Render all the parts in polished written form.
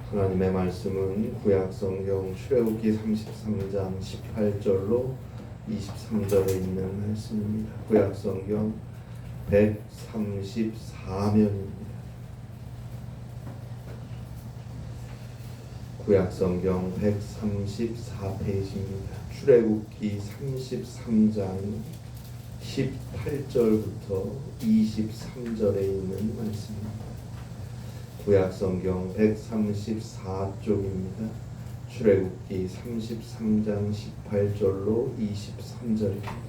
하나님의 말씀은 구약성경 출애굽기 33장 18절로 23절에 있는 말씀입니다. 구약성경 134면입니다. 구약성경 134페이지입니다. 출애굽기 33장 18절부터 23절에 있는 말씀입니다. 구약성경 134쪽입니다. 출애굽기 33장 18절로 23절입니다.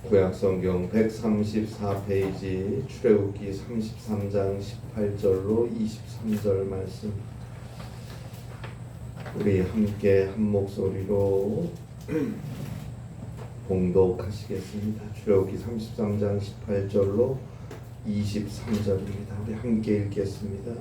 구약성경 134페이지 출애굽기 33장 18절로 23절 말씀, 우리 함께 한 목소리로 봉독하시겠습니다. 출애굽기 33장 18절로 23절입니다. 우리 함께 읽겠습니다.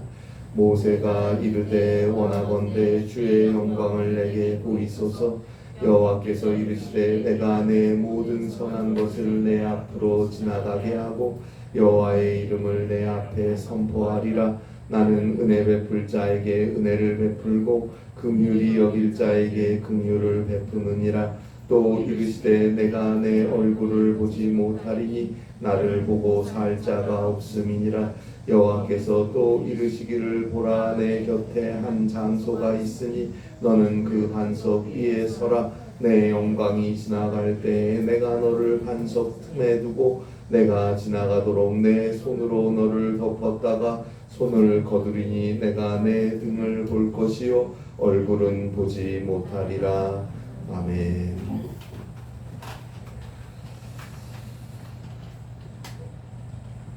모세가 이르되 원하건대 주의 영광을 내게 보이소서. 여호와께서 이르시되 내가 내 모든 선한 것을 내 앞으로 지나가게 하고 여호와의 이름을 내 앞에 선포하리라. 나는 은혜 베풀 자에게 은혜를 베풀고 긍휼히 여길 자에게 긍휼을 베푸느니라. 또 이르시되 내가 내 얼굴을 보지 못하리니 나를 보고 살 자가 없음이니라. 여호와께서 또 이르시기를 보라, 내 곁에 한 장소가 있으니 너는 그 반석 위에 서라. 내 영광이 지나갈 때에 내가 너를 반석 틈에 두고 내가 지나가도록 내 손으로 너를 덮었다가 손을 거두리니 내가 내 등을 볼 것이요 얼굴은 보지 못하리라. 아멘.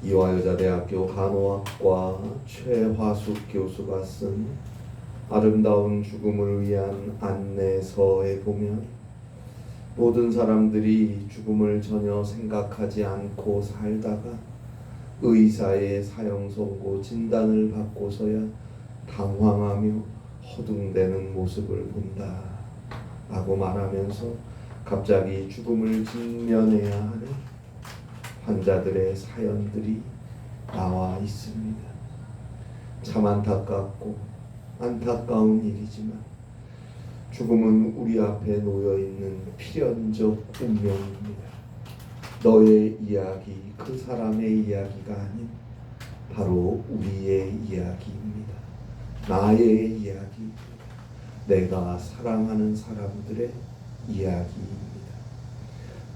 이화여자대학교 간호학과 최화숙 교수가 쓴 아름다운 죽음을 위한 안내서에 보면 모든 사람들이 죽음을 전혀 생각하지 않고 살다가 의사의 사형 선고 진단을 받고서야 당황하며 허둥대는 모습을 본다 라고 말하면서 갑자기 죽음을 직면해야 하는 환자들의 사연들이 나와 있습니다. 참 안타깝고 안타까운 일이지만 죽음은 우리 앞에 놓여있는 필연적 운명입니다. 너의 이야기, 그 사람의 이야기가 아닌 바로 우리의 이야기입니다. 나의 이야기입니다. 내가 사랑하는 사람들의 이야기입니다.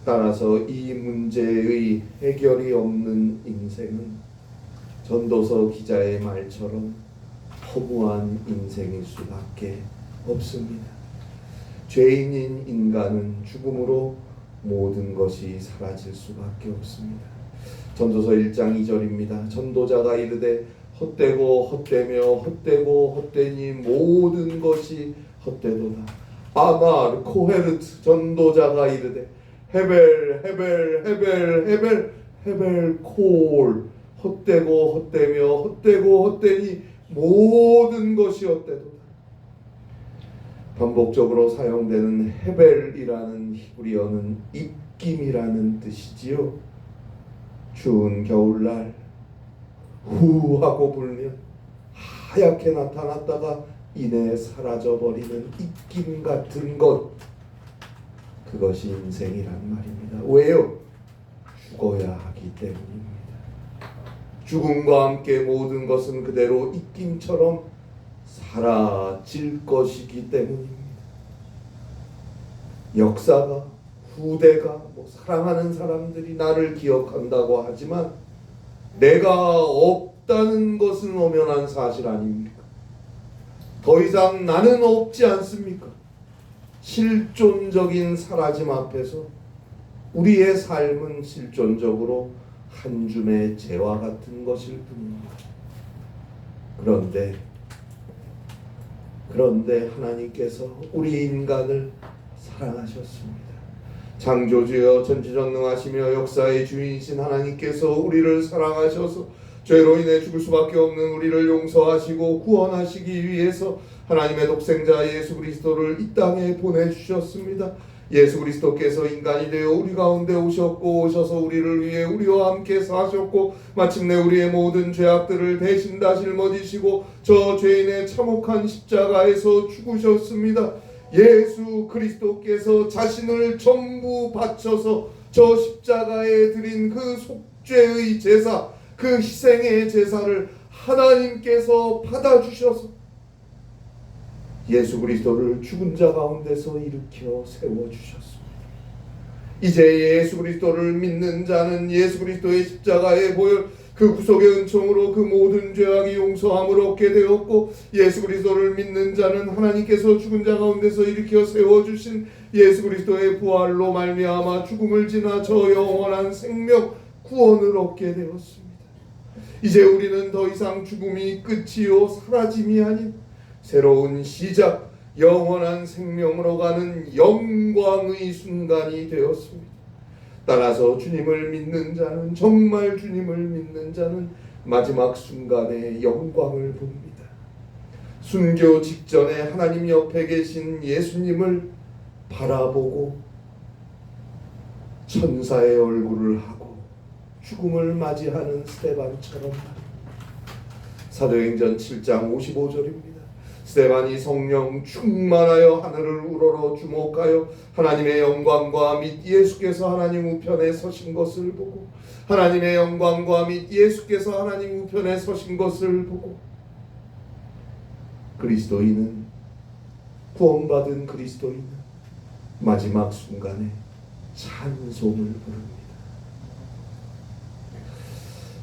따라서 이 문제의 해결이 없는 인생은 전도서 기자의 말처럼 허무한 인생일 수밖에 없습니다. 죄인인 인간은 죽음으로 모든 것이 사라질 수밖에 없습니다. 전도서 1장 2절입니다. 전도자가 이르되 헛되고 헛되며 헛되고 헛되니 모든 것이 헛되도다. 아말 코헤르트 전도자가 이르되 헤벨 콜 헛되고 헛되며 헛되고 헛되니 모든 것이 헛되도다. 반복적으로 사용되는 헤벨이라는 히브리어는 입김이라는 뜻이지요. 추운 겨울날 후 하고 불면 하얗게 나타났다가 이내 사라져버리는 입김 같은 것, 그것이 인생이란 말입니다. 왜요? 죽어야 하기 때문입니다. 죽음과 함께 모든 것은 그대로 입김처럼 사라질 것이기 때문입니다. 역사가, 후대가, 사랑하는 사람들이 나를 기억한다고 하지만 내가 없다는 것은 엄연한 사실 아닙니까? 더 이상 나는 없지 않습니까? 실존적인 사라짐 앞에서 우리의 삶은 실존적으로 한 줌의 재와 같은 것일 뿐입니다. 그런데 하나님께서 우리 인간을 사랑하셨습니다. 창조주여 전지전능하시며 역사의 주인이신 하나님께서 우리를 사랑하셔서 죄로 인해 죽을 수밖에 없는 우리를 용서하시고 구원하시기 위해서 하나님의 독생자 예수 그리스도를 이 땅에 보내주셨습니다. 예수 그리스도께서 인간이 되어 우리 가운데 오셨고 오셔서 우리를 위해 우리와 함께 사셨고 마침내 우리의 모든 죄악들을 대신 다 짊어지시고 저 죄인의 참혹한 십자가에서 죽으셨습니다. 예수 그리스도께서 자신을 전부 바쳐서 저 십자가에 드린 그 속죄의 제사, 그 희생의 제사를 하나님께서 받아주셔서 예수 그리스도를 죽은 자 가운데서 일으켜 세워주셨습니다. 이제 예수 그리스도를 믿는 자는 예수 그리스도의 십자가의 보혈, 그 구속의 은총으로 그 모든 죄악이 용서함을 얻게 되었고, 예수 그리스도를 믿는 자는 하나님께서 죽은 자 가운데서 일으켜 세워주신 예수 그리스도의 부활로 말미암아 죽음을 지나 저 영원한 생명, 구원을 얻게 되었습니다. 이제 우리는 더 이상 죽음이 끝이요 사라짐이 아닌 새로운 시작, 영원한 생명으로 가는 영광의 순간이 되었습니다. 따라서 주님을 믿는 자는, 정말 주님을 믿는 자는 마지막 순간에 영광을 봅니다. 순교 직전에 하나님 옆에 계신 예수님을 바라보고 천사의 얼굴을 하고 죽음을 맞이하는 스데반처럼 사도행전 7장 55절입니다. 스데반이 성령 충만하여 하늘을 우러러 주목하여 하나님의 영광과 및 예수께서 하나님 우편에 서신 것을 보고, 하나님의 영광과 및 예수께서 하나님 우편에 서신 것을 보고, 그리스도인은, 구원받은 그리스도인은 마지막 순간에 찬송을 부릅니다.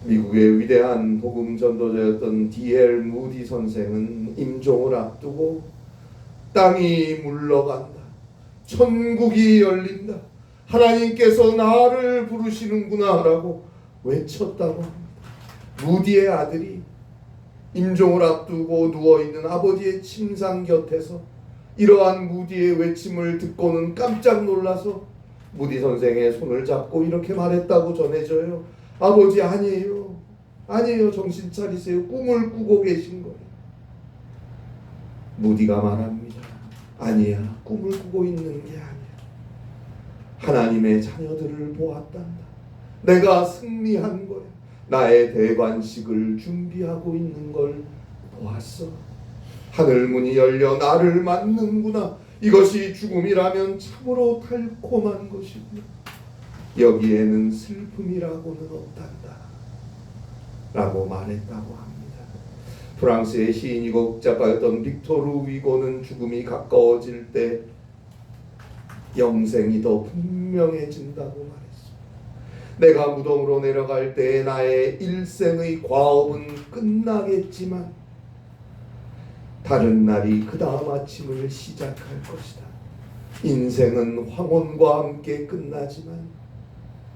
미국의 위대한 복음 전도자였던 D.L. 무디 선생은 임종을 앞두고 땅이 물러간다, 천국이 열린다, 하나님께서 나를 부르시는구나 라고 외쳤다고 합니다. 무디의 아들이 임종을 앞두고 누워있는 아버지의 침상 곁에서 이러한 무디의 외침을 듣고는 깜짝 놀라서 무디 선생의 손을 잡고 이렇게 말했다고 전해져요. 아버지, 아니에요. 아니에요. 정신 차리세요. 꿈을 꾸고 계신 거예요. 무디가 말합니다. 아니야. 꿈을 꾸고 있는 게 아니야. 하나님의 자녀들을 보았단다. 내가 승리한 거야. 나의 대관식을 준비하고 있는 걸 보았어. 하늘문이 열려 나를 맞는구나. 이것이 죽음이라면 참으로 달콤한 것이구나. 여기에는 슬픔이라고는 없단다 라고 말했다고 합니다. 프랑스의 시인이고 극작가였던 빅토르 위고는 죽음이 가까워질 때 영생이 더 분명해진다고 말했습니다. 내가 무덤으로 내려갈 때 나의 일생의 과업은 끝나겠지만 다른 날이 그 다음 아침을 시작할 것이다. 인생은 황혼과 함께 끝나지만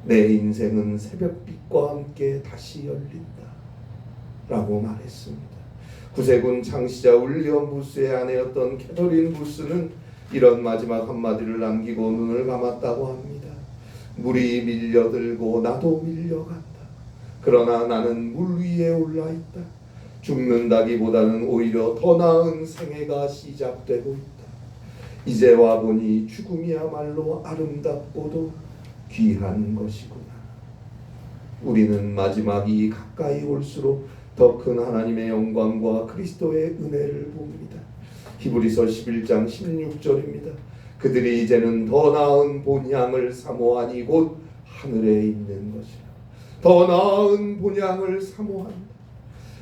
내 인생은 새벽빛과 함께 다시 열린다 라고 말했습니다. 구세군 창시자 윌리엄 부스의 아내였던 캐서린 부스는 이런 마지막 한마디를 남기고 눈을 감았다고 합니다. 물이 밀려들고 나도 밀려간다. 그러나 나는 물 위에 올라있다. 죽는다기보다는 오히려 더 나은 생애가 시작되고 있다. 이제 와보니 죽음이야말로 아름답고도 귀한 것이구나. 우리는 마지막이 가까이 올수록 더 큰 하나님의 영광과 그리스도의 은혜를 봅니다. 히브리서 11장 16절입니다. 그들이 이제는 더 나은 본향을 사모하니 곧 하늘에 있는 것이라. 더 나은 본향을 사모한다.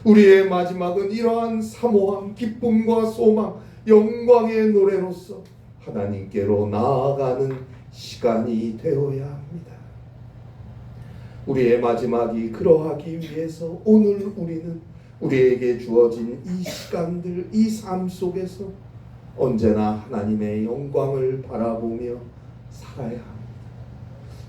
우리의 마지막은 이러한 사모함, 기쁨과 소망, 영광의 노래로서 하나님께로 나아가는 시간이 되어야 합니다. 우리의 마지막이 그러하기 위해서 오늘 우리는 우리에게 주어진 이 시간들, 이 삶 속에서 언제나 하나님의 영광을 바라보며 살아야 합니다.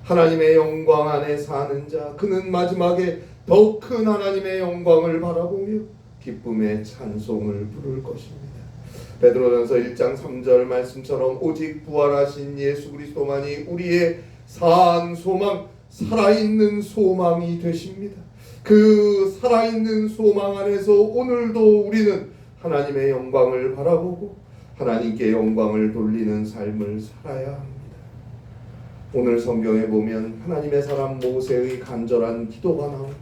하나님의 영광 안에 사는 자, 그는 마지막에 더 큰 하나님의 영광을 바라보며 기쁨의 찬송을 부를 것입니다. 베드로전서 1장 3절 말씀처럼 오직 부활하신 예수 그리스도만이 우리의 산 소망, 살아있는 소망이 되십니다. 그 살아있는 소망 안에서 오늘도 우리는 하나님의 영광을 바라보고 하나님께 영광을 돌리는 삶을 살아야 합니다. 오늘 성경에 보면 하나님의 사람 모세의 간절한 기도가 나옵니다.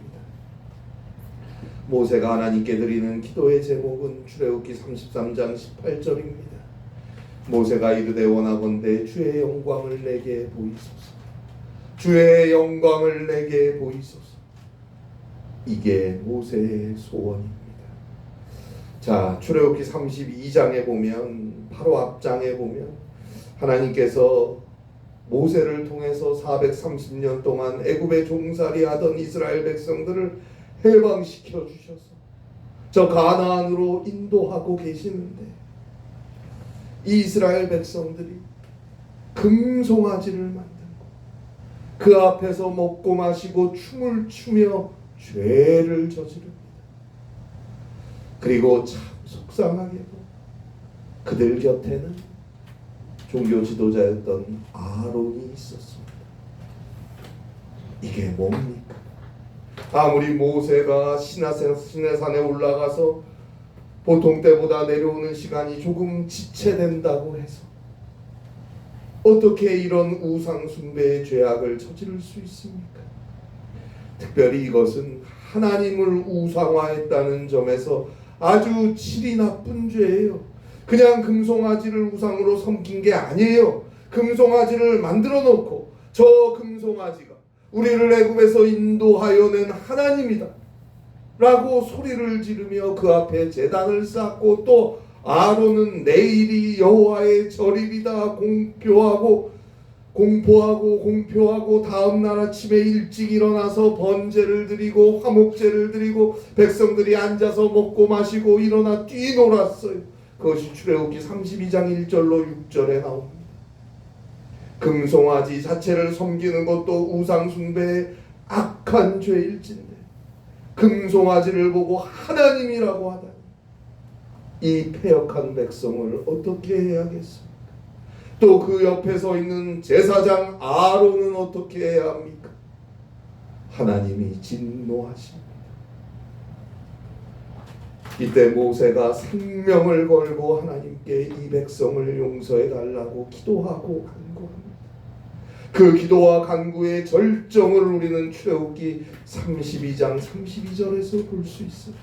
모세가 하나님께 드리는 기도의 제목은 출애굽기 33장 18절입니다. 모세가 이르되 원하건대 주의 영광을 내게 보이소서. 주의 영광을 내게 보이소서. 이게 모세의 소원입니다. 자, 출애굽기 32장에 보면, 바로 앞장에 보면 하나님께서 모세를 통해서 430년 동안 애굽에 종살이 하던 이스라엘 백성들을 해방시켜 주셔서 저 가나안으로 인도하고 계시는데, 이 이스라엘 백성들이 금송아지를 만들고 그 앞에서 먹고 마시고 춤을 추며 죄를 저지릅니다. 그리고 참 속상하게도 그들 곁에는 종교 지도자였던 아론이 있었습니다. 이게 뭡니까? 아무리 모세가 시내산에 올라가서 보통 때보다 내려오는 시간이 조금 지체된다고 해서 어떻게 이런 우상 숭배의 죄악을 저지를 수 있습니까? 특별히 이것은 하나님을 우상화했다는 점에서 아주 질이 나쁜 죄예요. 그냥 금송아지를 우상으로 섬긴 게 아니에요. 금송아지를 만들어 놓고 저 금송아지가 우리를 애굽에서 인도하여 낸 하나님이다 라고 소리를 지르며 그 앞에 제단을 쌓고, 또 아론은 내일이 여호와의 절일이다 공포하고 다음날 아침에 일찍 일어나서 번제를 드리고 화목제를 드리고 백성들이 앉아서 먹고 마시고 일어나 뛰놀았어요. 그것이 출애굽기 32장 1절로 6절에 나옵니다. 금송아지 자체를 섬기는 것도 우상 숭배의 악한 죄일진데 금송아지를 보고 하나님이라고 하다니, 이 패역한 백성을 어떻게 해야겠습니까? 또 그 옆에 서 있는 제사장 아론은 어떻게 해야 합니까? 하나님이 진노하십니다. 이때 모세가 생명을 걸고 하나님께 이 백성을 용서해 달라고 기도하고 간구합니다. 그 기도와 간구의 절정을 우리는 출애굽기 32장 32절에서 볼 수 있어요.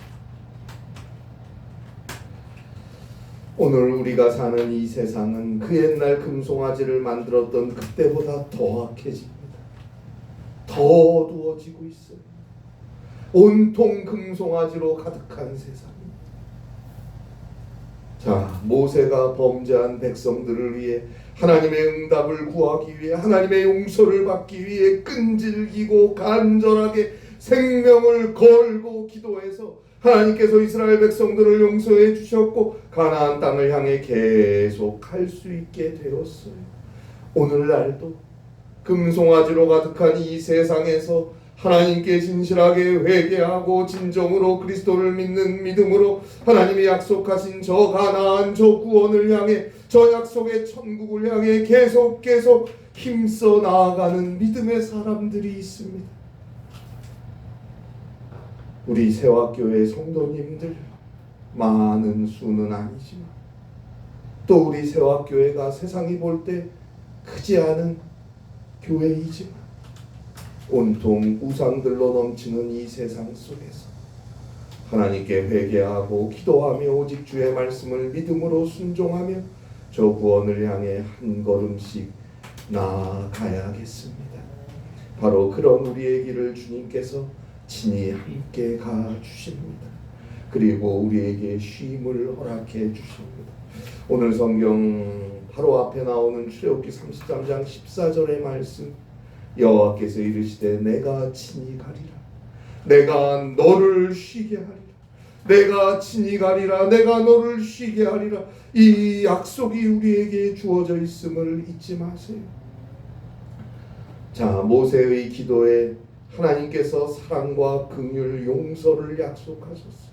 오늘 우리가 사는 이 세상은 그 옛날 금송아지를 만들었던 그때보다 더 악해집니다. 더 어두워지고 있어요. 온통 금송아지로 가득한 세상입니다. 자, 모세가 범죄한 백성들을 위해 하나님의 응답을 구하기 위해, 하나님의 용서를 받기 위해 끈질기고 간절하게 생명을 걸고 기도해서 하나님께서 이스라엘 백성들을 용서해 주셨고 가나안 땅을 향해 계속 갈 수 있게 되었어요. 오늘날도 금송아지로 가득한 이 세상에서 하나님께 진실하게 회개하고 진정으로 그리스도를 믿는 믿음으로 하나님이 약속하신 저 가나안, 저 구원을 향해, 저 약속의 천국을 향해 계속 힘써 나아가는 믿음의 사람들이 있습니다. 우리 세화교회 성도님들 많은 수는 아니지만, 또 우리 세화교회가 세상이 볼 때 크지 않은 교회이지만 온통 우상들로 넘치는 이 세상 속에서 하나님께 회개하고 기도하며 오직 주의 말씀을 믿음으로 순종하며 저 구원을 향해 한 걸음씩 나아가야겠습니다. 바로 그런 우리의 길을 주님께서 친히 함께 가주십니다. 그리고 우리에게 쉼을 허락해 주십니다. 오늘 성경 바로 앞에 나오는 출애굽기 33장 14절의 말씀, 여호와께서 이르시되 내가 친히 가리라. 내가 너를 쉬게 하리라. 내가 친히 가리라. 내가 너를 쉬게 하리라. 이 약속이 우리에게 주어져 있음을 잊지 마세요. 자, 모세의 기도에 하나님께서 사랑과 긍휼, 용서를 약속하셨어요.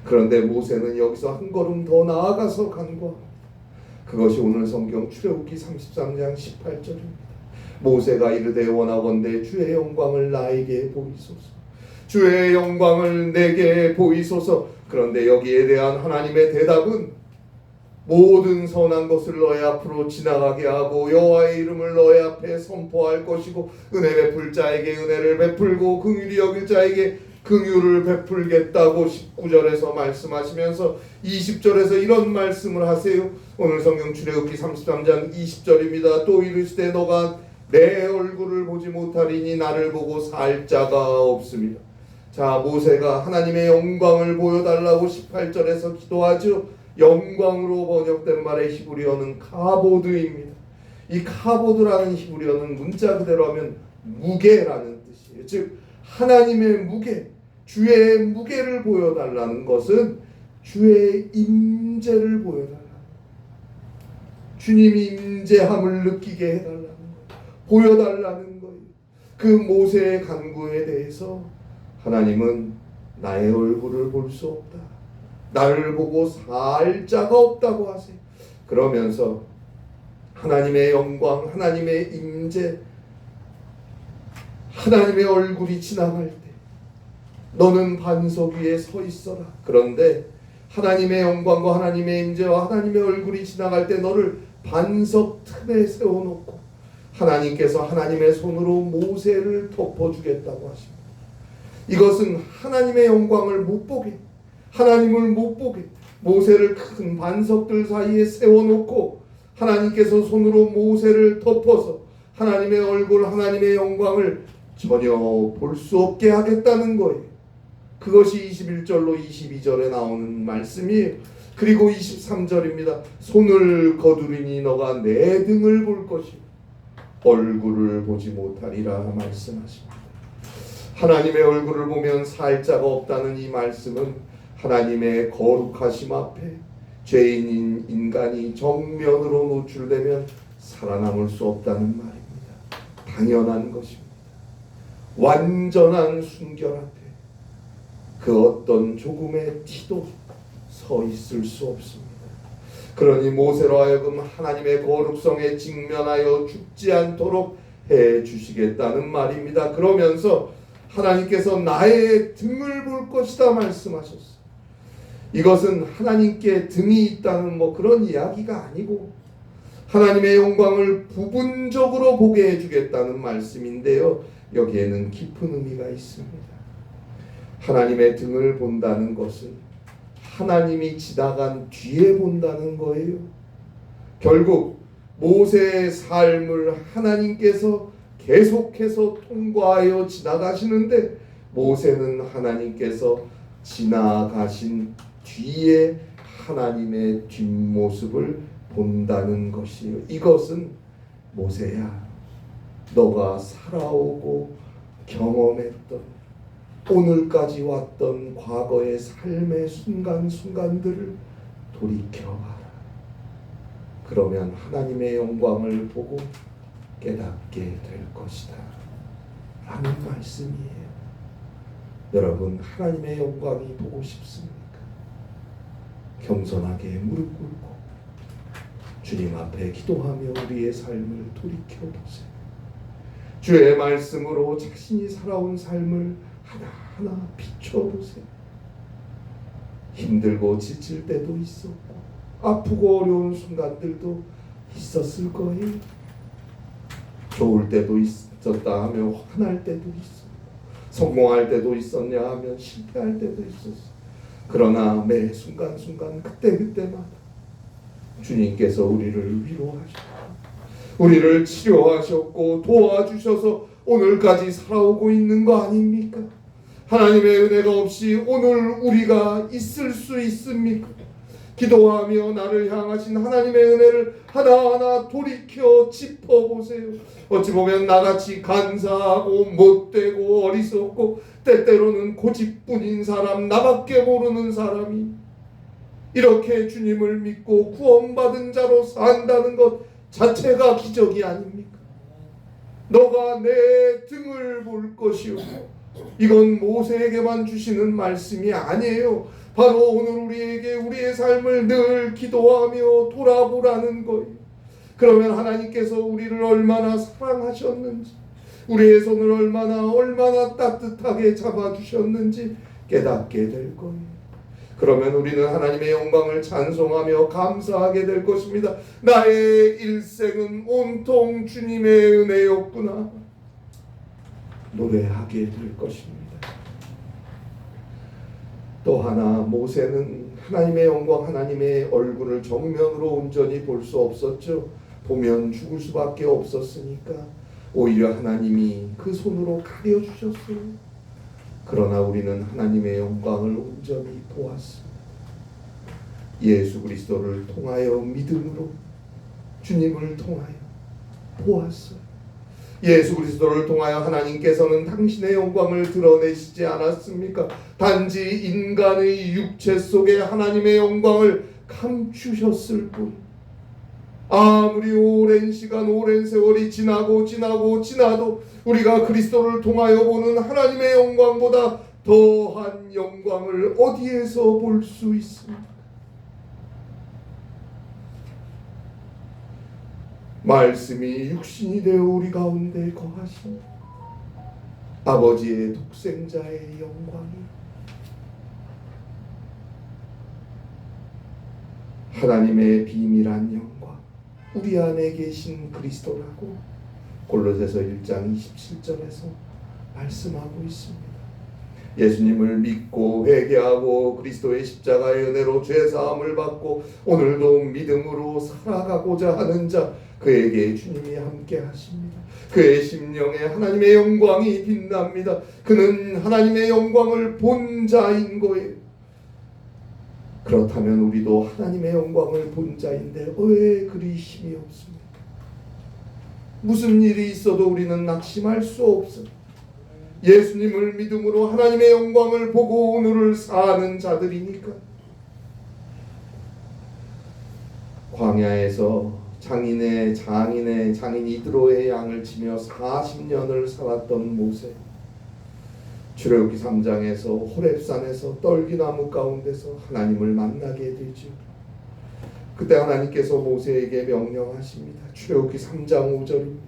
그런데 모세는 여기서 한 걸음 더 나아가서 간구합니다. 그것이 오늘 성경 출애굽기 33장 18절입니다. 모세가 이르되 원하건대 주의 영광을 나에게 보이소서. 주의 영광을 내게 보이소서. 그런데 여기에 대한 하나님의 대답은 모든 선한 것을 너의 앞으로 지나가게 하고 여호와의 이름을 너의 앞에 선포할 것이고 은혜 베풀 자에게 은혜를 베풀고 긍휼히 여길 자에게 긍휼을 베풀겠다고 19절에서 말씀하시면서 20절에서 이런 말씀을 하세요. 오늘 성경 출애굽기 33장 20절입니다. 또 이르시되 너가 내 얼굴을 보지 못하리니 나를 보고 살 자가 없습니다. 자, 모세가 하나님의 영광을 보여달라고 18절에서 기도하죠. 영광으로 번역된 말의 히브리어는 카보드입니다. 이 카보드라는 히브리어는 문자 그대로 하면 무게라는 뜻이에요. 즉 하나님의 무게, 주의 무게를 보여달라는 것은 주의 임재를 보여달라는 거예요. 주님이 임재함을 느끼게 해달라는 거예요. 보여달라는 거예요. 그 모세의 간구에 대해서 하나님은 나의 얼굴을 볼 수 없다, 나를 보고 살 자가 없다고 하세요. 그러면서 하나님의 영광, 하나님의 임재, 하나님의 얼굴이 지나갈 때 너는 반석 위에 서 있어라. 그런데 하나님의 영광과 하나님의 임재와 하나님의 얼굴이 지나갈 때 너를 반석 틈에 세워놓고 하나님께서 하나님의 손으로 모세를 덮어주겠다고 하십니다. 이것은 하나님의 영광을 못 보게, 하나님을 못 보게 모세를 큰 반석들 사이에 세워놓고 하나님께서 손으로 모세를 덮어서 하나님의 얼굴, 하나님의 영광을 전혀 볼 수 없게 하겠다는 거예요. 그것이 21절로 22절에 나오는 말씀이에요. 그리고 23절입니다. 손을 거두리니 너가 내 등을 볼 것이요 얼굴을 보지 못하리라 말씀하십니다. 하나님의 얼굴을 보면 살 자가 없다는 이 말씀은 하나님의 거룩하심 앞에 죄인인 인간이 정면으로 노출되면 살아남을 수 없다는 말입니다. 당연한 것입니다. 완전한 순결 앞에 그 어떤 조금의 티도 서 있을 수 없습니다. 그러니 모세로 하여금 하나님의 거룩성에 직면하여 죽지 않도록 해 주시겠다는 말입니다. 그러면서 하나님께서 나의 등을 볼 것이다 말씀하셨어요. 이것은 하나님께 등이 있다는 그런 이야기가 아니고 하나님의 영광을 부분적으로 보게 해주겠다는 말씀인데요. 여기에는 깊은 의미가 있습니다. 하나님의 등을 본다는 것은 하나님이 지나간 뒤에 본다는 거예요. 결국 모세의 삶을 하나님께서 계속해서 통과하여 지나가시는데 모세는 하나님께서 지나가신 뒤에 하나님의 뒷모습을 본다는 것이요. 이것은 모세야, 너가 살아오고 경험했던 오늘까지 왔던 과거의 삶의 순간순간들을 돌이켜봐라. 그러면 하나님의 영광을 보고 깨닫게 될 것이다 라는 말씀이에요. 여러분, 하나님의 영광이 보고 싶습니까? 겸손하게 무릎 꿇고 주님 앞에 기도하며 우리의 삶을 돌이켜보세요. 주의 말씀으로 자신이 살아온 삶을 하나하나 비춰보세요. 힘들고 지칠 때도 있었고 아프고 어려운 순간들도 있었을 거예요. 좋을 때도 있었다 하며 화날 때도 있었고 성공할 때도 있었냐 하면 실패할 때도 있었어. 그러나 매 순간순간 그때마다 주님께서 우리를 위로하셨고 우리를 치료하셨고 도와주셔서 오늘까지 살아오고 있는 거 아닙니까? 하나님의 은혜가 없이 오늘 우리가 있을 수 있습니까? 기도하며 나를 향하신 하나님의 은혜를 하나하나 돌이켜 짚어보세요. 어찌 보면 나같이 간사하고 못되고 어리석고 때때로는 고집뿐인 사람, 나밖에 모르는 사람이 이렇게 주님을 믿고 구원받은 자로 산다는 것 자체가 기적이 아닙니까? 너가 내 등을 볼 것이요. 이건 모세에게만 주시는 말씀이 아니에요. 바로 오늘 우리에게 우리의 삶을 늘 기도하며 돌아보라는 거예요. 그러면 하나님께서 우리를 얼마나 사랑하셨는지, 우리의 손을 얼마나 따뜻하게 잡아주셨는지 깨닫게 될 거예요. 그러면 우리는 하나님의 영광을 찬송하며 감사하게 될 것입니다. 나의 일생은 온통 주님의 은혜였구나 노래하게 될 것입니다. 또 하나, 모세는 하나님의 영광, 하나님의 얼굴을 정면으로 온전히 볼 수 없었죠. 보면 죽을 수밖에 없었으니까 오히려 하나님이 그 손으로 가려주셨어요. 그러나 우리는 하나님의 영광을 온전히 보았습니다. 예수 그리스도를 통하여 믿음으로 주님을 통하여 보았어요. 예수 그리스도를 통하여 하나님께서는 당신의 영광을 드러내시지 않았습니까? 단지 인간의 육체 속에 하나님의 영광을 감추셨을 뿐. 아무리 오랜 시간, 오랜 세월이 지나도 우리가 그리스도를 통하여 보는 하나님의 영광보다 더한 영광을 어디에서 볼 수 있습니까? 말씀이 육신이 되어 우리 가운데 거하신 아버지의 독생자의 영광이 하나님의 비밀한 영광, 우리 안에 계신 그리스도라고 골로새서 1장 27절에서 말씀하고 있습니다. 예수님을 믿고 회개하고 그리스도의 십자가의 은혜로 죄사함을 받고 오늘도 믿음으로 살아가고자 하는 자, 그에게 주님이 함께 하십니다. 그의 심령에 하나님의 영광이 빛납니다. 그는 하나님의 영광을 본 자인 거예요. 그렇다면 우리도 하나님의 영광을 본 자인데 왜 그리 힘이 없습니까? 무슨 일이 있어도 우리는 낙심할 수 없어요. 예수님을 믿음으로 하나님의 영광을 보고 오늘을 사는 자들이니까. 광야에서 장인 이드로의 양을 치며 40년을 살았던 모세, 출애굽기 3장에서 호렙산에서 떨기나무 가운데서 하나님을 만나게 되죠. 그때 하나님께서 모세에게 명령하십니다. 출애굽기 3장 5절입니다.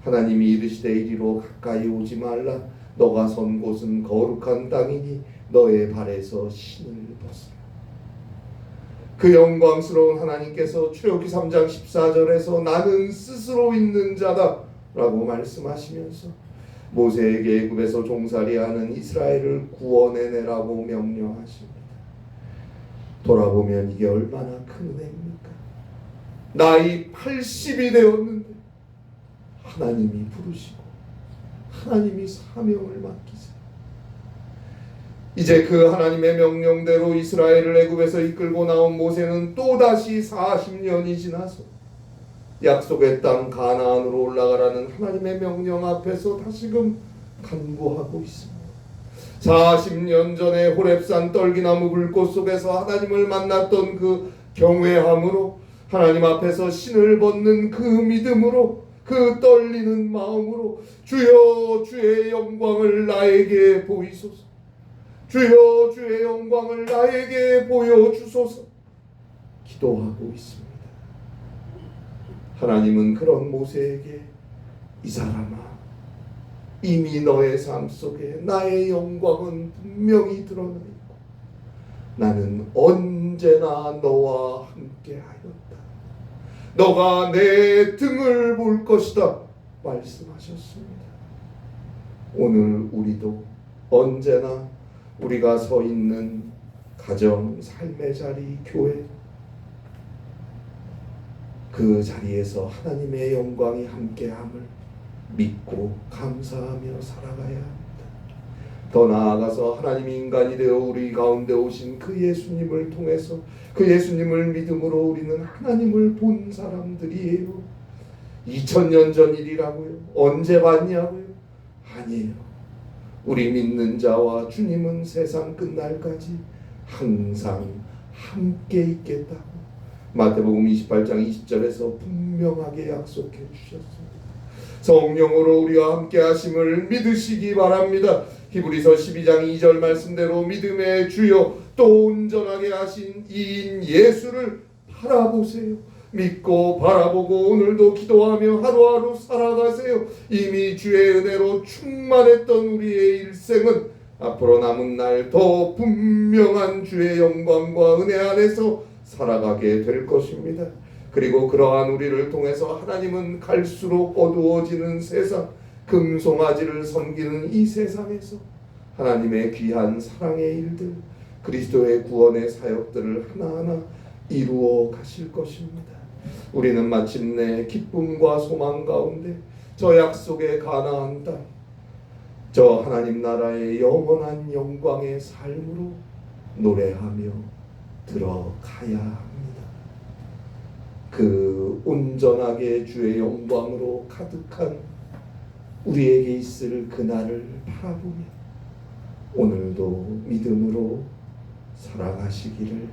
하나님이 이르시되 이리로 가까이 오지 말라. 너가 선 곳은 거룩한 땅이니 너의 발에서 신을 벗으라. 그 영광스러운 하나님께서 출애굽기 3장 14절에서 나는 스스로 있는 자다 라고 말씀하시면서 모세에게 애굽에서 종살이하는 이스라엘을 구원해내라고 명령하십니다. 돌아보면 이게 얼마나 큰 은혜입니까? 나이 80이 되었는데 하나님이 부르시고 하나님이 사명을 맡기세요. 이제 그 하나님의 명령대로 이스라엘을 애굽에서 이끌고 나온 모세는 또다시 40년이 지나서 약속의 땅 가나안으로 올라가라는 하나님의 명령 앞에서 다시금 간구하고 있습니다. 40년 전에 호렙산 떨기나무 불꽃 속에서 하나님을 만났던 그 경외함으로, 하나님 앞에서 신을 벗는 그 믿음으로, 그 떨리는 마음으로 주여 주의 영광을 나에게 보이소서, 주여 주의 영광을 나에게 보여주소서 기도하고 있습니다. 하나님은 그런 모세에게 이 사람아, 이미 너의 삶 속에 나의 영광은 분명히 드러나 있고 나는 언제나 너와 함께하였다. 너가 내 등을 볼 것이다 말씀하셨습니다. 오늘 우리도 언제나 우리가 서 있는 가정, 삶의 자리, 교회, 그 자리에서 하나님의 영광이 함께함을 믿고 감사하며 살아가야 합니다. 더 나아가서 하나님 인간이 되어 우리 가운데 오신 그 예수님을 통해서, 그 예수님을 믿음으로 우리는 하나님을 본 사람들이에요. 2000년 전 일이라고요? 언제 봤냐고요? 아니에요. 우리 믿는 자와 주님은 세상 끝날까지 항상 함께 있겠다고 마태복음 28장 20절에서 분명하게 약속해 주셨습니다. 성령으로 우리와 함께 하심을 믿으시기 바랍니다. 히브리서 12장 2절 말씀대로 믿음의 주요 또 온전하게 하신 이인 예수를 바라보세요. 믿고 바라보고 오늘도 기도하며 하루하루 살아가세요. 이미 주의 은혜로 충만했던 우리의 일생은 앞으로 남은 날 더 분명한 주의 영광과 은혜 안에서 살아가게 될 것입니다. 그리고 그러한 우리를 통해서 하나님은 갈수록 어두워지는 세상, 금송아지를 섬기는 이 세상에서 하나님의 귀한 사랑의 일들, 그리스도의 구원의 사역들을 하나하나 이루어 가실 것입니다. 우리는 마침내 기쁨과 소망 가운데 저 약속의 가나안 땅, 저 하나님 나라의 영원한 영광의 삶으로 노래하며 들어가야 합니다. 그 온전하게 주의 영광으로 가득한 우리에게 있을 그날을 바라보며 오늘도 믿음으로 살아가시기를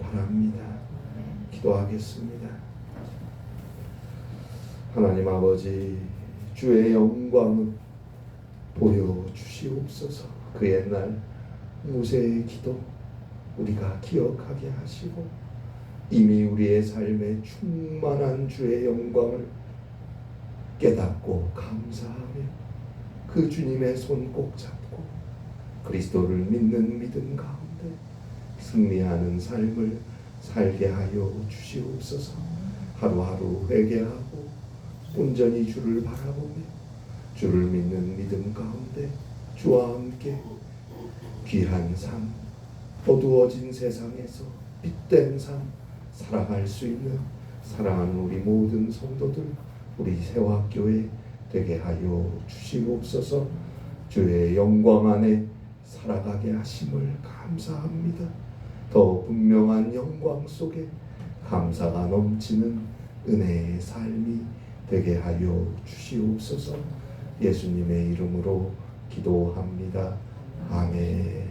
바랍니다. 기도하겠습니다. 하나님 아버지, 주의 영광을 보여주시옵소서. 그 옛날 모세의 기도 우리가 기억하게 하시고 이미 우리의 삶에 충만한 주의 영광을 깨닫고 감사하며 그 주님의 손 꼭 잡고 그리스도를 믿는 믿음 가운데 승리하는 삶을 살게 하여 주시옵소서. 하루하루 회개하고 온전히 주를 바라보며 주를 믿는 믿음 가운데 주와 함께 귀한 삶, 어두워진 세상에서 빛된 삶 살아갈 수 있는 사랑하는 우리 모든 성도들, 우리 세화교회 되게 하여 주시옵소서. 주의 영광 안에 살아가게 하심을 감사합니다. 더 분명한 영광 속에 감사가 넘치는 은혜의 삶이 되게 하여 주시옵소서. 예수님의 이름으로 기도합니다. 아멘.